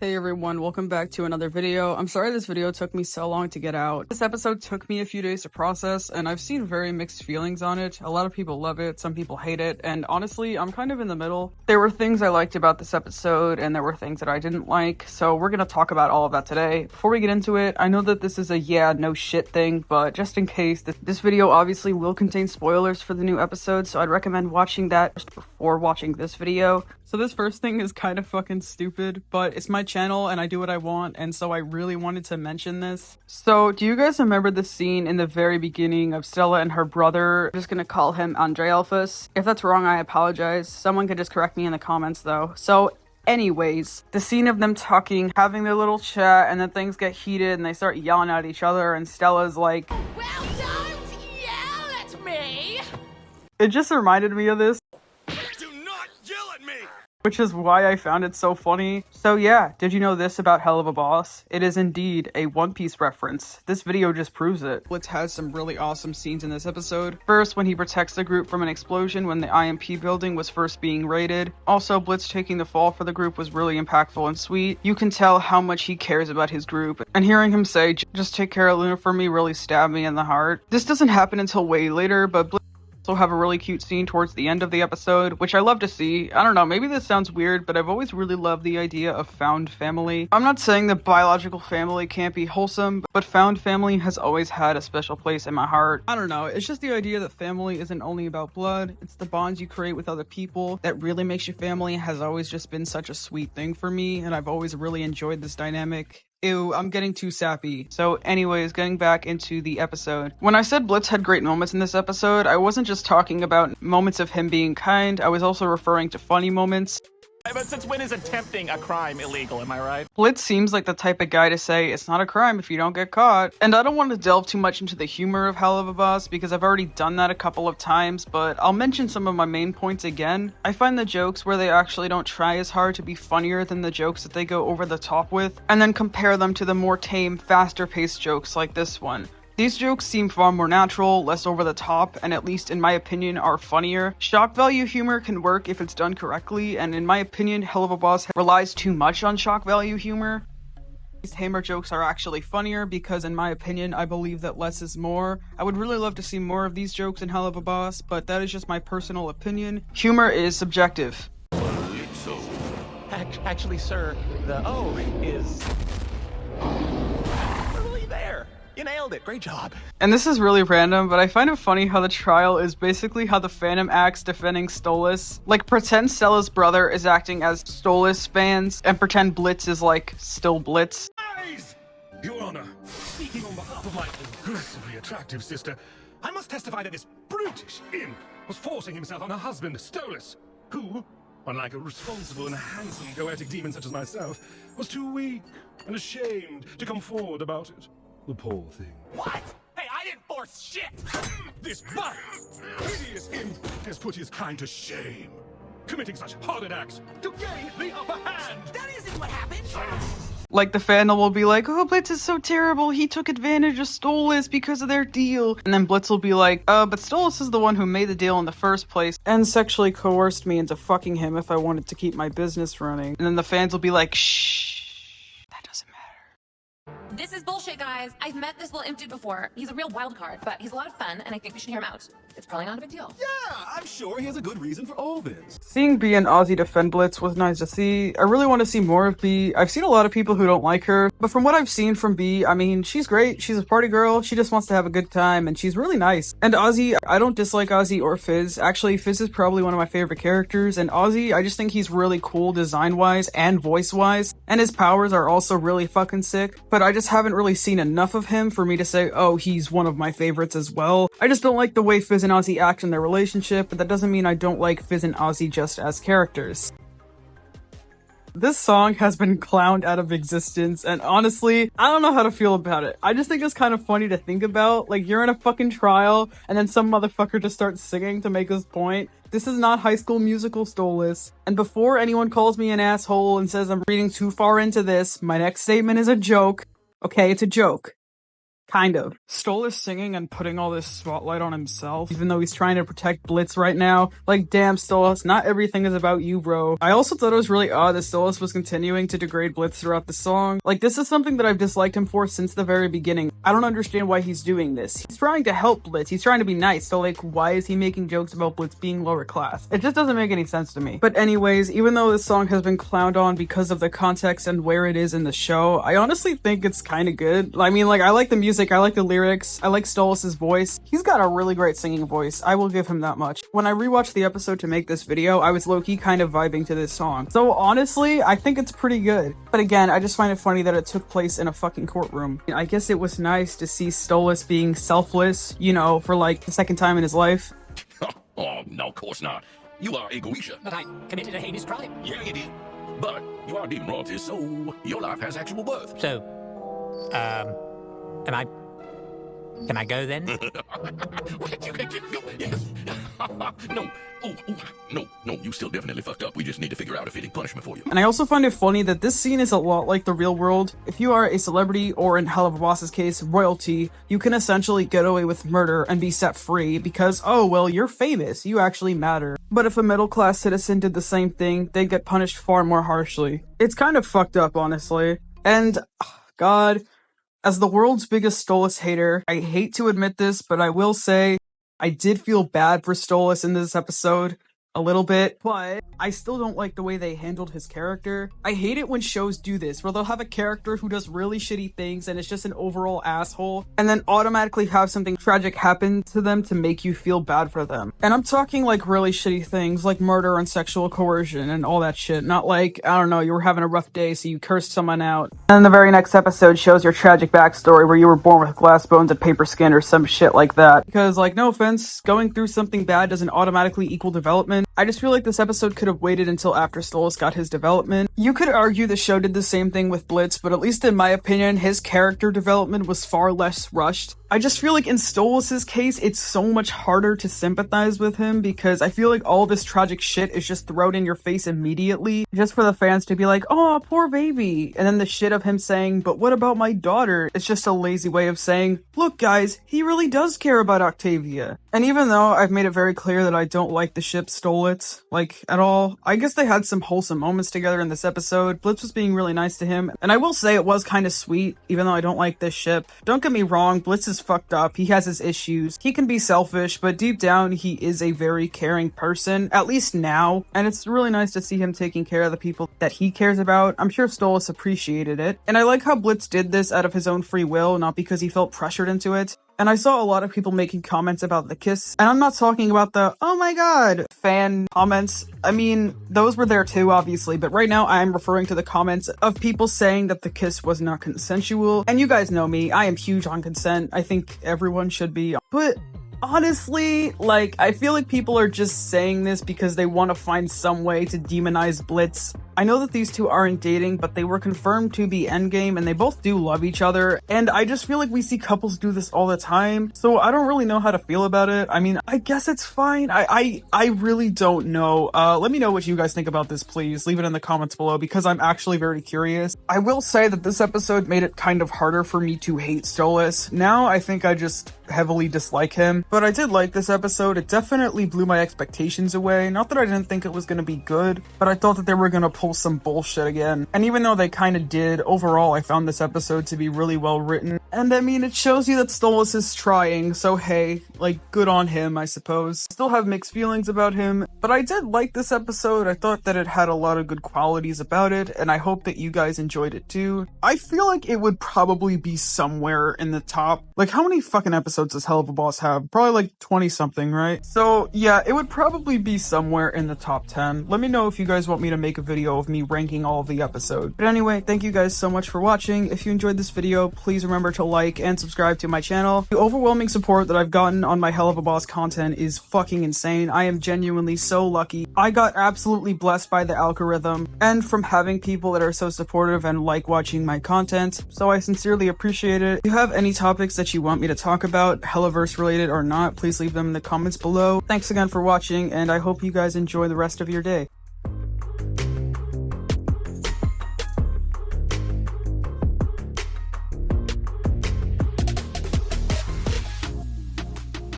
Hey everyone, welcome back to another video. I'm sorry this video took me so long to get out. This episode took me a few days to process, and I've seen very mixed feelings on it. A lot of people love it, some people hate it, and honestly, I'm kind of in the middle. There were things I liked about this episode, and there were things that I didn't like, so we're gonna talk about all of that today. Before we get into it, I know that this is a yeah, no shit thing, but just in case, this video obviously will contain spoilers for the new episode, so I'd recommend watching that just before watching this video. So this first thing is kind of fucking stupid, but it's my channel and I do what I want, and so I really wanted to mention this. So, do you guys remember the scene in the very beginning of Stella and her brother? I'm just gonna call him Andre Alphas. If that's wrong, I apologize. Someone could just correct me in the comments though. So, anyways, the scene of them talking, having their little chat, and then things get heated and they start yelling at each other, and Stella's like, "Well, don't yell at me!" It just reminded me of this, which is why I found it so funny. So yeah, did you know this about Helluva Boss? It is indeed a One Piece reference. This video just proves it. Blitz has some really awesome scenes in this episode. First, when he protects the group from an explosion when the IMP building was first being raided. Also, Blitz taking the fall for the group was really impactful and sweet. You can tell how much he cares about his group. And hearing him say, "Just take care of Luna for me," really stabbed me in the heart. This doesn't happen until way later, but Blitz also have a really cute scene towards the end of the episode, which I love to see. I don't know, maybe this sounds weird, but I've always really loved the idea of found family. I'm not saying that biological family can't be wholesome, but found family has always had a special place in my heart. I don't know, it's just the idea that family isn't only about blood, it's the bonds you create with other people that really makes you family has always just been such a sweet thing for me, and I've always really enjoyed this dynamic. Ew, I'm getting too sappy. So anyways, getting back into the episode. When I said Blitz had great moments in this episode, I wasn't just talking about moments of him being kind, I was also referring to funny moments. But since when is attempting a crime illegal, am I right? Blitz seems like the type of guy to say, it's not a crime if you don't get caught. And I don't want to delve too much into the humor of Helluva Boss because I've already done that a couple of times, but I'll mention some of my main points again. I find the jokes where they actually don't try as hard to be funnier than the jokes that they go over the top with, and then compare them to the more tame, faster paced jokes like this one. These jokes seem far more natural, less over the top, and at least in my opinion are funnier. Shock value humor can work if it's done correctly, and in my opinion, Helluva Boss relies too much on shock value humor. These tamer jokes are actually funnier because in my opinion, I believe that less is more. I would really love to see more of these jokes in Helluva Boss, but that is just my personal opinion. Humor is subjective. Blitzo. Actually, sir, the O is really there. You nailed it. Great job. And this is really random, but I find it funny how the trial is basically how the Phantom acts defending Stolas. Like, pretend Stella's brother is acting as Stolas fans, and pretend Blitz is, like, still Blitz. Eyes! Your Honor, speaking on behalf of my aggressively attractive sister, I must testify that this brutish imp was forcing himself on her husband, Stolas, who, unlike a responsible and handsome goetic demon such as myself, was too weak and ashamed to come forward about it. The poor thing. What? Hey, I didn't force shit! This vile, hideous imp has put his kind to shame, committing such horrid acts to gain the upper hand. That isn't what happened. Like, the fandom will be like, oh, Blitz is so terrible, he took advantage of Stolas because of their deal. And then Blitz will be like, but Stolas is the one who made the deal in the first place and sexually coerced me into fucking him if I wanted to keep my business running. And then the fans will be like, shh. This is bullshit, guys. I've met this little imp dude before. He's a real wild card, but he's a lot of fun, and I think we should hear him out. It's probably not a big deal. Yeah, I'm sure he has a good reason for all this. Seeing B and Ozzy defend Blitz was nice to see. I really want to see more of B. I've seen a lot of people who don't like her, but from what I've seen from B, I mean, she's great. She's a party girl. She just wants to have a good time, and she's really nice. And Ozzy, I don't dislike Ozzy or Fizz. Actually, Fizz is probably one of my favorite characters, and Ozzy, I just think he's really cool design-wise and voice-wise, and his powers are also really fucking sick, but I just haven't really seen enough of him for me to say, oh, he's one of my favorites as well. I just don't like the way Fizz and Ozzy act in their relationship, but that doesn't mean I don't like Fizz and Ozzy just as characters. This song has been clowned out of existence, and honestly, I don't know how to feel about it. I just think it's kind of funny to think about. Like, you're in a fucking trial, and then some motherfucker just starts singing to make his point. This is not High School Musical Stolas. And before anyone calls me an asshole and says I'm reading too far into this, my next statement is a joke. Okay, it's a joke. Kind of. Stolas singing and putting all this spotlight on himself, even though he's trying to protect Blitz right now. Like, damn, Stolas, not everything is about you, bro. I also thought it was really odd that Stolas was continuing to degrade Blitz throughout the song. Like, this is something that I've disliked him for since the very beginning. I don't understand why he's doing this. He's trying to help Blitz. He's trying to be nice. So, like, why is he making jokes about Blitz being lower class? It just doesn't make any sense to me. But anyways, even though this song has been clowned on because of the context and where it is in the show, I honestly think it's kind of good. I mean, like, I like the music, I like the lyrics, I like Stolas' voice. He's got a really great singing voice. I will give him that much. When I rewatched the episode to make this video, I was low-key kind of vibing to this song. So honestly, I think it's pretty good. But again, I just find it funny that it took place in a fucking courtroom. I guess it was nice to see Stolas being selfless, you know, for like the second time in his life. Oh, no, of course not. You are a Goetia. But I committed a heinous crime. Yeah, you did. But you are demon royalty, so your life has actual worth. So, can I go then? Yes. No. No, you still definitely fucked up. We just need to figure out a fitting punishment for you. And I also find it funny that this scene is a lot like the real world. If you are a celebrity, or in Helluva Boss's case, royalty, you can essentially get away with murder and be set free because, oh, well, you're famous, you actually matter. But if a middle-class citizen did the same thing, they'd get punished far more harshly. It's kind of fucked up, honestly. And, God, as the world's biggest Stolas hater, I hate to admit this, but I will say I did feel bad for Stolas in this episode. A little bit, but I still don't like the way they handled his character. I hate it when shows do this, where they'll have a character who does really shitty things and is just an overall asshole, and then automatically have something tragic happen to them to make you feel bad for them. And I'm talking like really shitty things, like murder and sexual coercion and all that shit. Not like, I don't know, you were having a rough day so you cursed someone out. And then the very next episode shows your tragic backstory where you were born with glass bones and paper skin or some shit like that. Because, like, no offense, going through something bad doesn't automatically equal development. I just feel like this episode could have waited until after Stolas got his development. You could argue the show did the same thing with Blitz, but at least in my opinion, his character development was far less rushed. I just feel like in Stolas' case, it's so much harder to sympathize with him because I feel like all this tragic shit is just thrown in your face immediately, just for the fans to be like, oh, poor baby. And then the shit of him saying, but what about my daughter? It's just a lazy way of saying, look guys, he really does care about Octavia. And even though I've made it very clear that I don't like the ship Stolas, like, at all, I guess they had some wholesome moments together in this episode. Blitz was being really nice to him, and I will say it was kind of sweet, even though I don't like this ship. Don't get me wrong, Blitz is fucked up, he has his issues, he can be selfish, but deep down he is a very caring person, at least now, and it's really nice to see him taking care of the people that he cares about. I'm sure Stolas appreciated it, and I like how Blitz did this out of his own free will, not because he felt pressured into it. And I saw a lot of people making comments about the kiss, and I'm not talking about the, oh my god, fan comments. I mean, those were there too, obviously, but right now I'm referring to the comments of people saying that the kiss was not consensual. And you guys know me, I am huge on consent. I think everyone should be, but honestly, like, I feel like people are just saying this because they want to find some way to demonize Blitz. I know that these two aren't dating, but they were confirmed to be endgame, and they both do love each other, and I just feel like we see couples do this all the time, so I don't really know how to feel about it. I mean, I guess it's fine. I really don't know. Let me know what you guys think about this, please. Leave it in the comments below, because I'm actually very curious. I will say that this episode made it kind of harder for me to hate Stolas. Now, I think I just heavily dislike him, but I did like this episode. It definitely blew my expectations away. Not that I didn't think it was gonna be good, but I thought that they were gonna pull some bullshit again. And even though they kind of did, overall I found this episode to be really well written. And I mean, it shows you that Stolas is trying, so hey, like, good on him, I suppose. Still have mixed feelings about him, but I did like this episode. I thought that it had a lot of good qualities about it, and I hope that you guys enjoyed it too. I feel like it would probably be somewhere in the top. Like, how many fucking episodes does Helluva Boss have? Probably like 20 something, right? So yeah, it would probably be somewhere in the top 10. Let me know if you guys want me to make a video of me ranking all of the episodes. But anyway, thank you guys so much for watching. If you enjoyed this video, please remember to like and subscribe to my channel. The overwhelming support that I've gotten on my Helluva Boss content is fucking insane. I am genuinely so lucky. I got absolutely blessed by the algorithm and from having people that are so supportive and like watching my content, so I sincerely appreciate it. If you have any topics that you want me to talk about, Helluverse related or not, please leave them in the comments below. Thanks again for watching, and I hope you guys enjoy the rest of your day.